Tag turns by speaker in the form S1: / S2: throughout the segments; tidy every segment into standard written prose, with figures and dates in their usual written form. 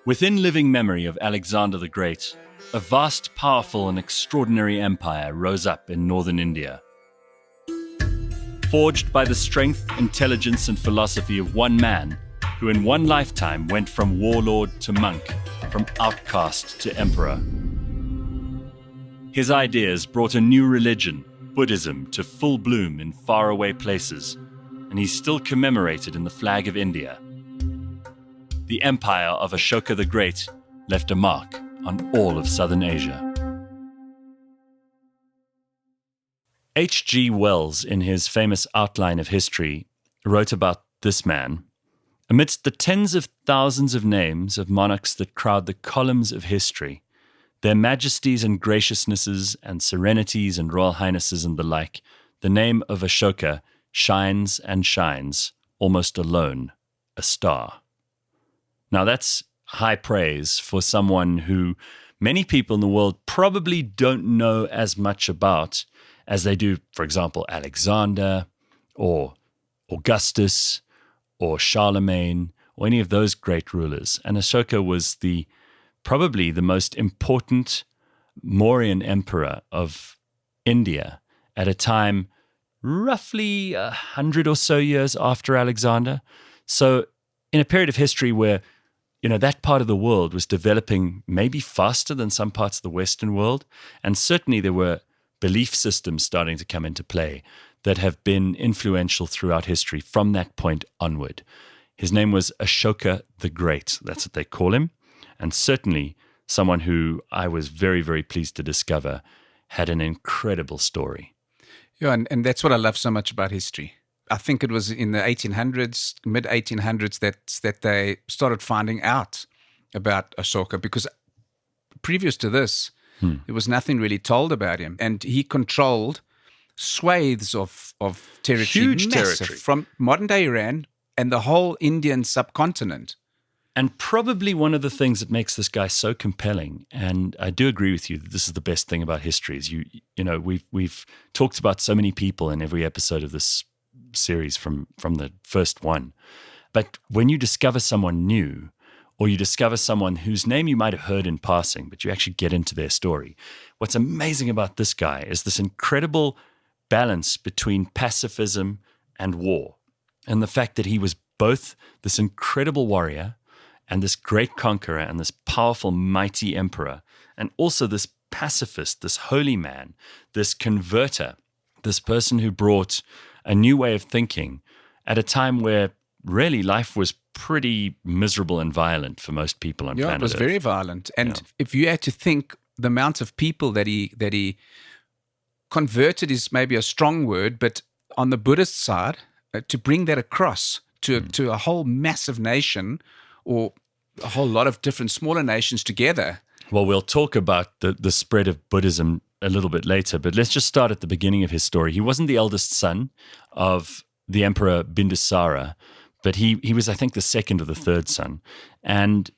S1: Within living memory of Alexander the Great, a vast, powerful, and extraordinary empire rose up in northern India. Forged by the strength, intelligence, and philosophy of one man who in one lifetime went from warlord to monk, from outcast to emperor. His ideas brought a new religion, Buddhism, to full bloom in faraway places, and he's still commemorated in the flag of India. The empire of Ashoka the Great left a mark on all of southern Asia. H.G. Wells, in his famous Outline of History, wrote about this man. Amidst the tens of thousands of names of monarchs that crowd the columns of history, their majesties and graciousnesses and serenities and royal highnesses and the like, the name of Ashoka shines and shines, almost alone, a star. Now that's high praise for someone who many people in the world probably don't know as much about as they do, for example, Alexander or Augustus or Charlemagne or any of those great rulers. And Ashoka was probably the most important Mauryan emperor of India at a time roughly 100 or so years after Alexander. So in a period of history where that part of the world was developing maybe faster than some parts of the Western world. And certainly there were belief systems starting to come into play that have been influential throughout history from that point onward. His name was Ashoka the Great. That's what they call him. And certainly someone who I was very, very pleased to discover had an incredible story.
S2: Yeah, and that's what I love so much about history. I think it was in the 1800s, mid-1800s, that they started finding out about Ashoka, because previous to this, there was nothing really told about him. And he controlled swathes of territory.
S1: Huge
S2: massive,
S1: territory.
S2: From modern-day Iran and the whole Indian subcontinent.
S1: And probably one of the things that makes this guy so compelling, and I do agree with you that this is the best thing about history, is we've talked about so many people in every episode of this series from the first one. But when you discover someone new, or you discover someone whose name you might have heard in passing, but you actually get into their story, what's amazing about this guy is this incredible balance between pacifism and war, and the fact that he was both this incredible warrior and this great conqueror and this powerful, mighty emperor, and also this pacifist, this holy man, this converter, this person who brought a new way of thinking at a time where really life was pretty miserable and violent for most people on planet Earth.
S2: Yeah, it was very violent. And if you had to think the amount of people that he converted is maybe a strong word, but on the Buddhist side, to bring that across to a whole massive nation or a whole lot of different smaller nations together.
S1: Well, we'll talk about the spread of Buddhism a little bit later, but let's just start at the beginning of his story. He wasn't the eldest son of the Emperor Bindusara, but he was, I think, the second or the third son. And,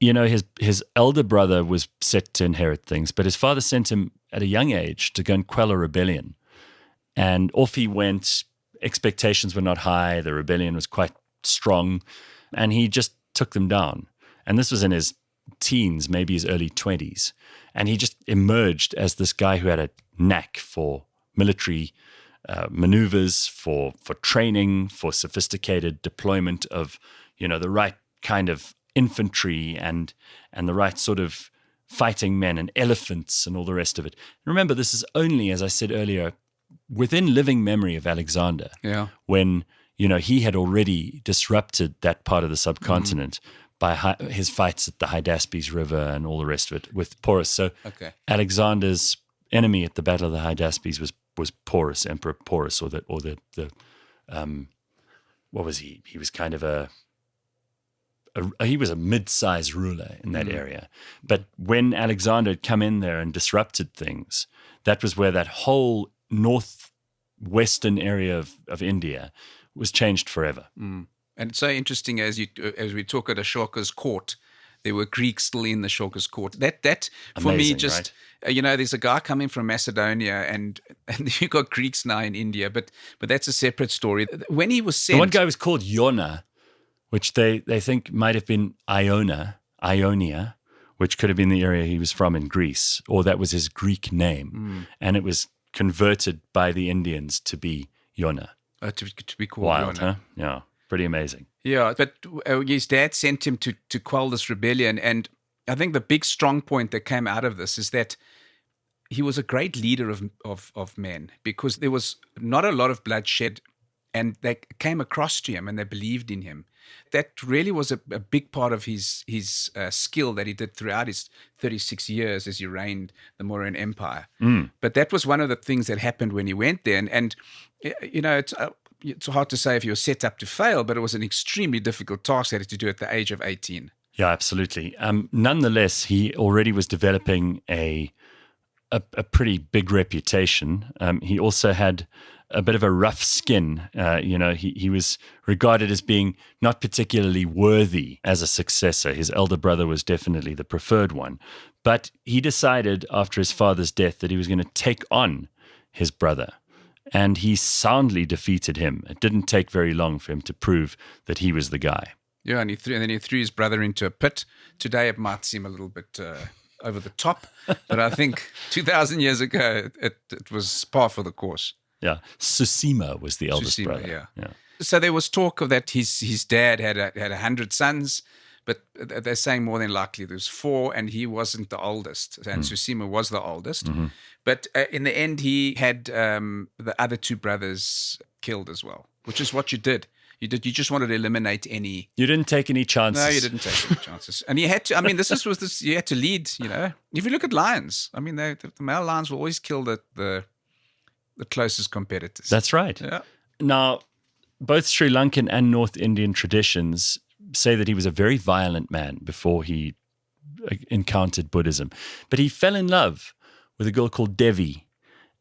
S1: his elder brother was set to inherit things, but his father sent him at a young age to go and quell a rebellion. And off he went. Expectations were not high. The rebellion was quite strong, and he just took them down. And this was in his teens, maybe his early 20s. And he just emerged as this guy who had a knack for military maneuvers, for training, for sophisticated deployment of, the right kind of infantry and the right sort of fighting men and elephants and all the rest of it. Remember, this is only, as I said earlier, within living memory of Alexander, when, he had already disrupted that part of the subcontinent by his fights at the Hydaspes River and all the rest of it with Porus. So Alexander's enemy at the Battle of the Hydaspes was Porus, Emperor Porus, or the what was he? He was kind of he was a mid-sized ruler in that area. But when Alexander had come in there and disrupted things, that was where that whole northwestern area of India was changed forever.
S2: And it's so interesting as we talk at Ashoka's court, there were Greeks still in the Ashoka's court. That for
S1: Amazing,
S2: me just
S1: right?
S2: There's a guy coming from Macedonia and you got Greeks now in India, but that's a separate story. When he was sent,
S1: the one guy was called Yona, which they think might have been Iona, Ionia, which could have been the area he was from in Greece, or that was his Greek name. And it was converted by the Indians to be Yona.
S2: To be called
S1: Wild,
S2: Yona.
S1: huh? Yeah, pretty amazing.
S2: Yeah, but his dad sent him to quell this rebellion. And I think the big strong point that came out of this is that he was a great leader of men, because there was not a lot of bloodshed, and they came across to him and they believed in him. That really was a big part of his skill that he did throughout his 36 years as he reigned the Mauryan Empire. But that was one of the things that happened when he went there. And you know, it's hard to say if he was set up to fail, but it was an extremely difficult task that he had to do at the age of 18.
S1: Yeah, absolutely. Nonetheless, he already was developing a pretty big reputation. He also had a bit of a rough skin. He was regarded as being not particularly worthy as a successor. His elder brother was definitely the preferred one. But he decided after his father's death that he was going to take on his brother. And he soundly defeated him. It didn't take very long for him to prove that he was the guy.
S2: Yeah, and then he threw his brother into a pit. Today it might seem a little bit over the top, but I think 2,000 years ago it was par for the course.
S1: Yeah, Susima was the eldest brother.
S2: Yeah. So there was talk of that his dad had 100 sons, but they're saying more than likely there was 4, and he wasn't the oldest, and Susima was the oldest. Mm-hmm. But in the end, he had the other 2 brothers killed as well, which is what you did. You just wanted to eliminate any.
S1: You didn't take any chances.
S2: No, you didn't take any chances, and you had to. I mean, you had to lead. You know, if you look at lions, I mean, the male lions will always kill the closest competitors.
S1: That's right.
S2: Yeah.
S1: Now, both Sri Lankan and North Indian traditions say that he was a very violent man before he encountered Buddhism, but he fell in love with a girl called Devi.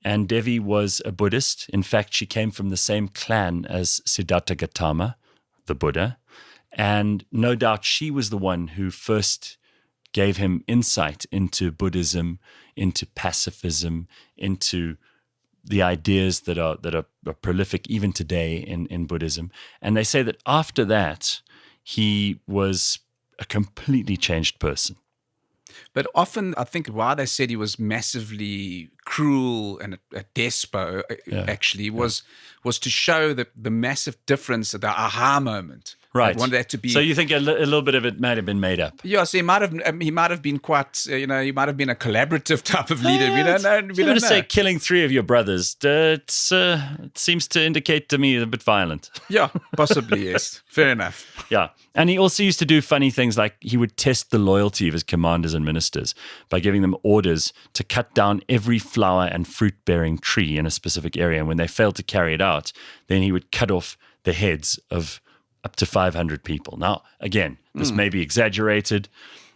S1: And Devi was a Buddhist. In fact, she came from the same clan as Siddhartha Gautama, the Buddha. And no doubt she was the one who first gave him insight into Buddhism, into pacifism, into the ideas that are prolific even today in Buddhism. And they say that after that, he was a completely changed person.
S2: But often, I think why they said he was massively cruel and a despot, actually, was to show the massive difference, the aha moment.
S1: Right.
S2: I wanted that to be.
S1: So you think a little bit of it might have been made up?
S2: Yeah. So he might have been quite. He might have been a collaborative type of leader. We don't know.
S1: I'm going to say killing 3 of your brothers. It seems to indicate to me a bit violent.
S2: Yeah, possibly yes. Fair enough.
S1: Yeah. And he also used to do funny things like he would test the loyalty of his commanders and ministers by giving them orders to cut down every flower and fruit-bearing tree in a specific area. And when they failed to carry it out, then he would cut off the heads of up to 500 people. Now, again, this may be exaggerated.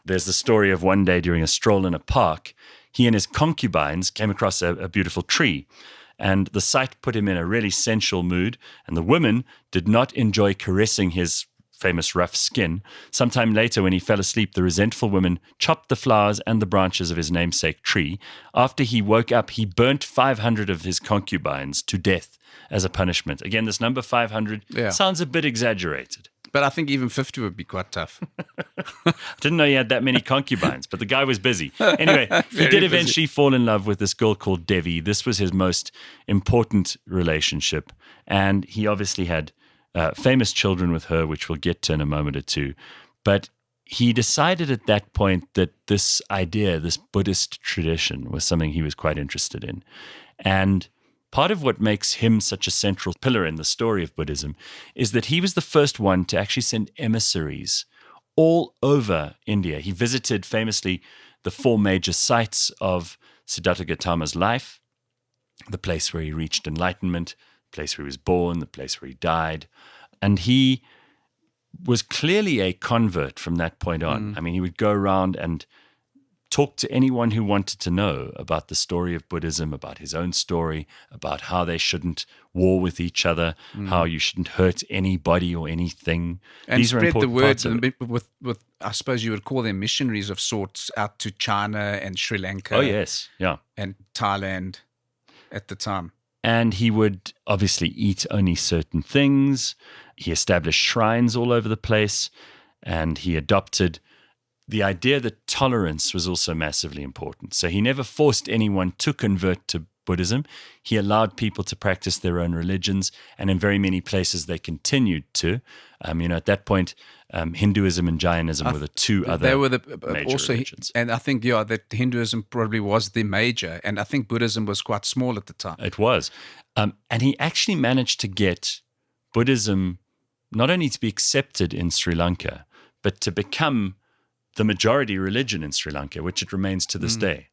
S1: There's the story of one day during a stroll in a park, he and his concubines came across a beautiful tree. And the sight put him in a really sensual mood. And the women did not enjoy caressing his famous rough skin. Sometime later, when he fell asleep, the resentful women chopped the flowers and the branches of his namesake tree. After he woke up, he burnt 500 of his concubines to death as a punishment. Again, this number 500 sounds a bit exaggerated.
S2: But I think even 50 would be quite tough.
S1: Didn't know he had that many concubines, but the guy was busy. Anyway, he did eventually fall in love with this girl called Devi. This was his most important relationship. And he obviously had famous children with her, which we'll get to in a moment or two. But he decided at that point that this idea, this Buddhist tradition, was something he was quite interested in. And part of what makes him such a central pillar in the story of Buddhism is that he was the first one to actually send emissaries all over India. He visited famously the 4 major sites of Siddhartha Gautama's life, the place where he reached enlightenment, the place where he was born, the place where he died. And he was clearly a convert from that point on. I mean, he would go around and talk to anyone who wanted to know about the story of Buddhism, about his own story, about how they shouldn't war with each other, how you shouldn't hurt anybody or anything.
S2: And
S1: These
S2: spread
S1: are
S2: the word
S1: with,
S2: I suppose you would call them missionaries of sorts out to China and Sri Lanka.
S1: Oh, yes. Yeah.
S2: And Thailand at the time.
S1: And he would obviously eat only certain things. He established shrines all over the place, and he adopted the idea that tolerance was also massively important. So he never forced anyone to convert to Buddhism. He allowed people to practice their own religions, and in very many places they continued to. At that point, Hinduism and Jainism were the two other
S2: they were
S1: major
S2: also,
S1: religions.
S2: and I think that Hinduism probably was the major, and I think Buddhism was quite small at the time.
S1: It was. And he actually managed to get Buddhism not only to be accepted in Sri Lanka, but to become the majority religion in Sri Lanka, which it remains to this day.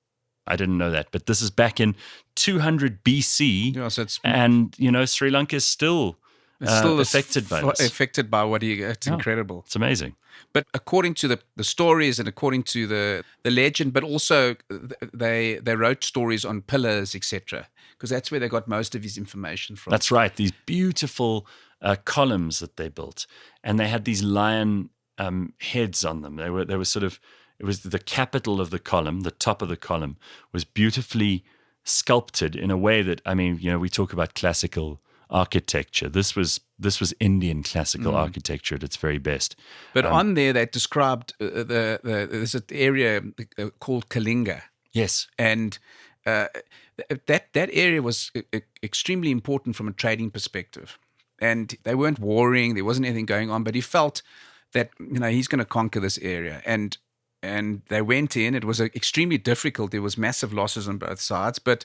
S1: I didn't know that, but this is back in 200 BC,
S2: Yeah, so it's
S1: Sri Lanka is still affected by this.
S2: Affected by what he. It's incredible.
S1: It's amazing.
S2: But according to the stories and according to the legend, but also they wrote stories on pillars, etc., because that's where they got most of his information from.
S1: That's right. These beautiful columns that they built, and they had these lion heads on them. They were sort of. It was the capital of the column. The top of the column was beautifully sculpted in a way that, we talk about classical architecture. This was Indian classical architecture at its very best.
S2: But on there, they described there's an area called Kalinga.
S1: Yes,
S2: and that area was extremely important from a trading perspective. And they weren't warring. There wasn't anything going on. But he felt that he's going to conquer this area. And they went in. It was extremely difficult. There was massive losses on both sides, but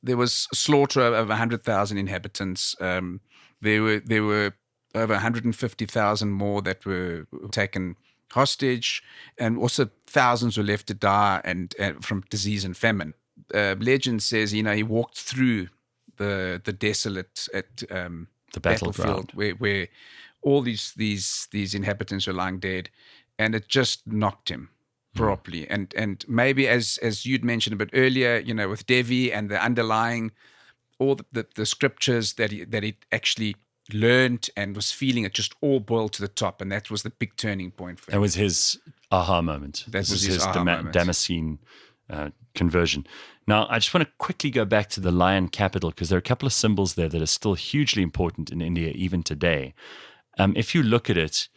S2: there was slaughter of 100,000 inhabitants. There were over 150,000 more that were taken hostage, and also thousands were left to die and from disease and famine. Legend says, he walked through the desolate
S1: the battlefield
S2: where all these inhabitants were lying dead, and it just knocked him properly. And maybe as you'd mentioned a bit earlier, with Devi and the underlying all the scriptures that he actually learned and was feeling, it just all boiled to the top, and that was the big turning point for him.
S1: That was his aha moment.
S2: That was his aha moment.
S1: Damascene conversion. Now, I just want to quickly go back to the lion capital, because there are a couple of symbols there that are still hugely important in India even today. If you look at it,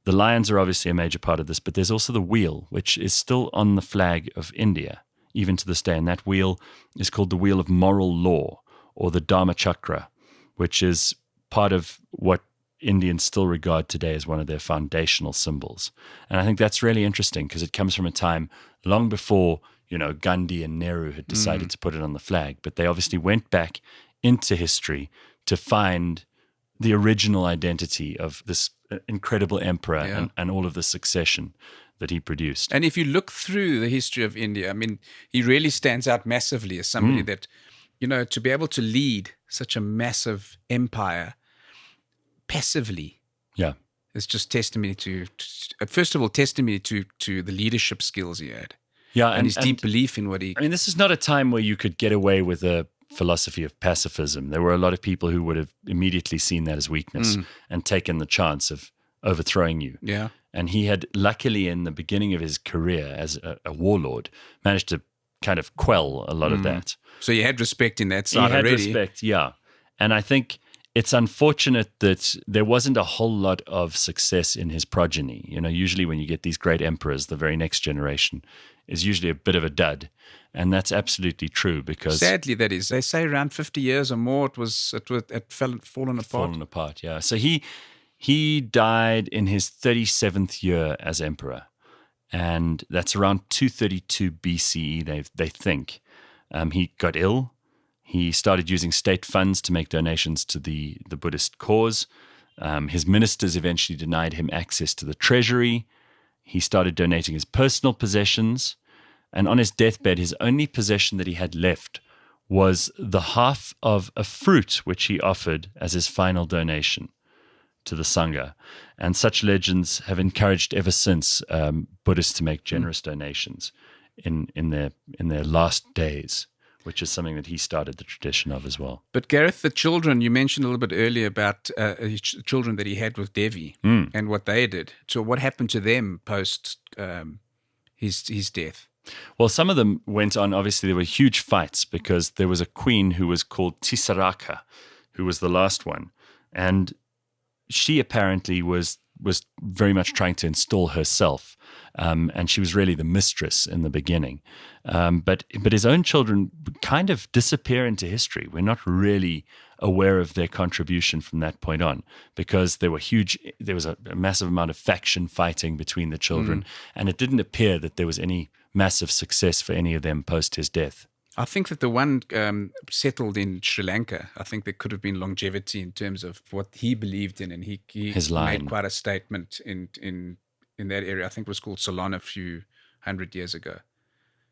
S1: the lions are obviously a major part of this, but there's also the wheel, which is still on the flag of India, even to this day. And that wheel is called the wheel of moral law, or the Dharma Chakra, which is part of what Indians still regard today as one of their foundational symbols. And I think that's really interesting, because it comes from a time long before, Gandhi and Nehru had decided to put it on the flag. But they obviously went back into history to find the original identity of this incredible emperor and all of the succession that he produced.
S2: And if you look through the history of India, he really stands out massively as somebody that, to be able to lead such a massive empire passively.
S1: Yeah.
S2: It's just testimony to first of all, testimony to the leadership skills he had.
S1: Yeah.
S2: And his deep belief in what he...
S1: this is not a time where you could get away with a philosophy of pacifism. There were a lot of people who would have immediately seen that as weakness and taken the chance of overthrowing you.
S2: Yeah.
S1: And he had, luckily, in the beginning of his career as a warlord, managed to kind of quell a lot of that.
S2: So you had respect in that side already.
S1: He had respect, yeah. And I think it's unfortunate that there wasn't a whole lot of success in his progeny. Usually when you get these great emperors, the very next generation is usually a bit of a dud. And that's absolutely true, because...
S2: Sadly, that is. They say around 50 years or more, it fallen apart.
S1: Fallen apart, yeah. So he died in his 37th year as emperor. And that's around 232 BCE, they think. He got ill. He started using state funds to make donations to the Buddhist cause. His ministers eventually denied him access to the treasury. He started donating his personal possessions. And on his deathbed, his only possession that he had left was the half of a fruit which he offered as his final donation to the Sangha. And such legends have encouraged ever since Buddhists to make generous donations in their last days, which is something that he started the tradition of as well.
S2: But Gareth, the children, you mentioned a little bit earlier about children that he had with Devi and what they did. So what happened to them post his death?
S1: Well, some of them went on. Obviously, there were huge fights because there was a queen who was called Tisaraka, who was the last one. And she apparently was was very much trying to install herself, and she was really the mistress in the beginning. But his own children kind of disappear into history. We're not really aware of their contribution from that point on, because there was a massive amount of faction fighting between the children, and it didn't appear that there was any massive success for any of them post his death.
S2: I think that the one settled in Sri Lanka. I think there could have been longevity in terms of what he believed in, and he
S1: His line.
S2: made quite a statement in that area. I think it was called Ceylon a few hundred years ago.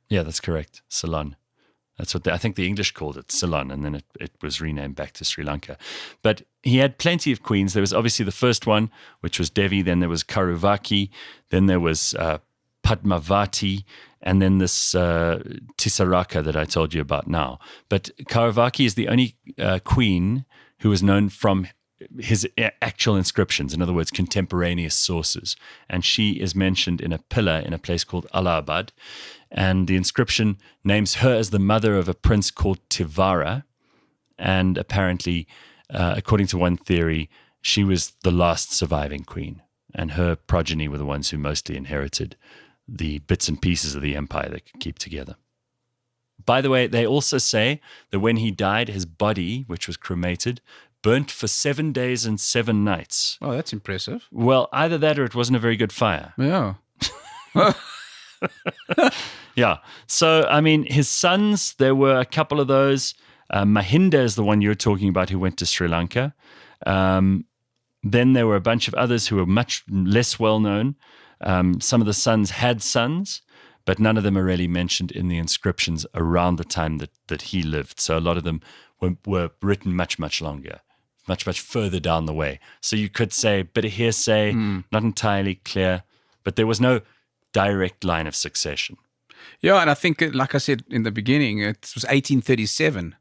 S1: Yeah, that's correct. Ceylon. That's what I think the English called it, Ceylon, and then it was renamed back to Sri Lanka. But he had plenty of queens. There was obviously the first one, which was Devi. Then there was Karuvaki. Then there was Padmavati, and then this Tisaraka that I told you about now. But Karuvaki is the only queen who was known from his actual inscriptions, in other words, contemporaneous sources. And she is mentioned in a pillar in a place called Allahabad. And the inscription names her as the mother of a prince called Tivara. And apparently, according to one theory, she was the last surviving queen. And her progeny were the ones who mostly inherited the bits and pieces of the empire that could keep together. By the way, they also say that when he died, his body, which was cremated, burnt for 7 days and 7 nights.
S2: Oh, that's impressive.
S1: Well, either that or it wasn't a very good fire.
S2: Yeah.
S1: Yeah. So, I mean, his sons, there were a couple of those. Mahinda is the one you're talking about who went to Sri Lanka. Then there were a bunch of others who were much less well known. Some of the sons had sons, but none of them are really mentioned in the inscriptions around the time that he lived. So a lot of them were written much, much longer, much, much further down the way. So you could say a bit of hearsay, not entirely clear, but there was no direct line of succession.
S2: Yeah, and I think, like I said in the beginning, it was 1837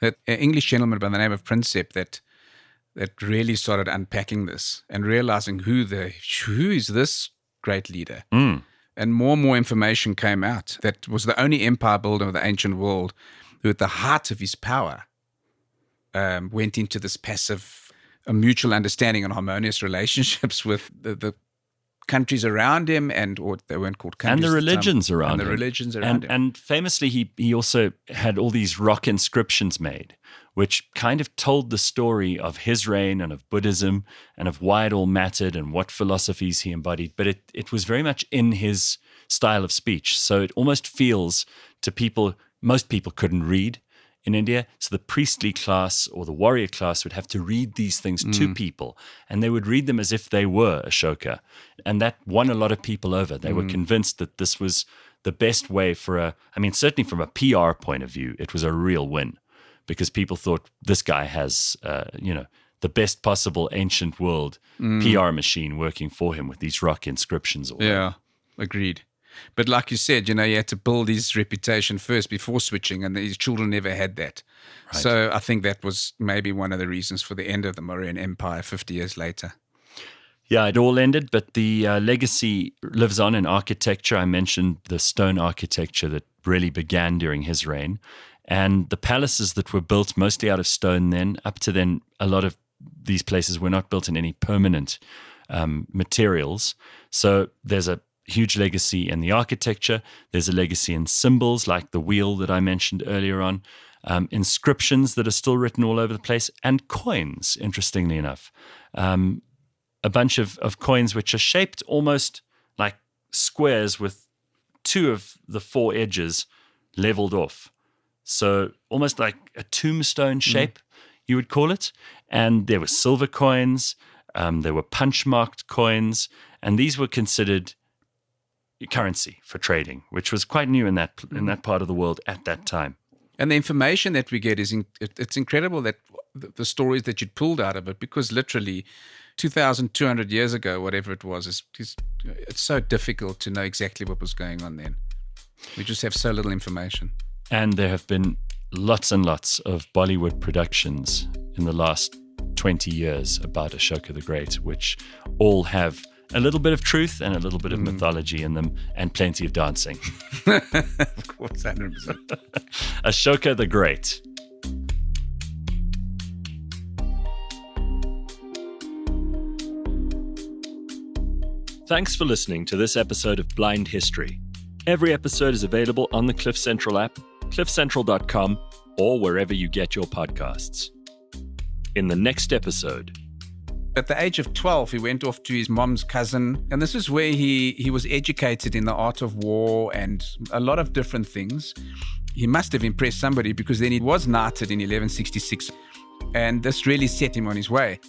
S2: that an English gentleman by the name of Prinsep that really started unpacking this and realizing who is this great leader. And more information came out. That was the only empire builder of the ancient world who, at the height of his power, went into this passive, mutual understanding and harmonious relationships with the countries around him, or they weren't called countries.
S1: And the religions around him. And famously, he also had all these rock inscriptions made, which kind of told the story of his reign and of Buddhism and of why it all mattered and what philosophies he embodied. But it was very much in his style of speech. So it almost feels to people, most people couldn't read in India. So the priestly class or the warrior class would have to read these things to people, and they would read them as if they were Ashoka. And that won a lot of people over. They were convinced that this was the best way certainly from a PR point of view, it was a real win, because people thought this guy has, the best possible ancient world PR machine working for him with these rock inscriptions.
S2: Yeah, agreed. But like you said, you had to build his reputation first before switching, and his children never had that. Right. So I think that was maybe one of the reasons for the end of the Mauryan Empire 50 years later.
S1: Yeah, it all ended, but the legacy lives on in architecture. I mentioned the stone architecture that really began during his reign. And the palaces that were built mostly out of stone then, up to then, a lot of these places were not built in any permanent materials. So there's a huge legacy in the architecture. There's a legacy in symbols like the wheel that I mentioned earlier on, inscriptions that are still written all over the place, and coins, interestingly enough. A bunch of coins which are shaped almost like squares with 2 of the 4 edges leveled off. So almost like a tombstone shape, you would call it. And there were silver coins, there were punch-marked coins, and these were considered currency for trading, which was quite new in that part of the world at that time.
S2: And the information that we get it's incredible, that the stories that you'd pulled out of it, because literally 2,200 years ago, whatever it was, it's so difficult to know exactly what was going on then. We just have so little information.
S1: And there have been lots and lots of Bollywood productions in the last 20 years about Ashoka the Great, which all have a little bit of truth and a little bit of mythology in them, and plenty of dancing.
S2: Of course, 100%.
S1: Ashoka the Great. Thanks for listening to this episode of Blind History. Every episode is available on the Cliff Central app, cliffcentral.com, or wherever you get your podcasts. In the next episode...
S2: At the age of 12, he went off to his mom's cousin, and this is where he was educated in the art of war and a lot of different things. He must have impressed somebody, because then he was knighted in 1166, and this really set him on his way.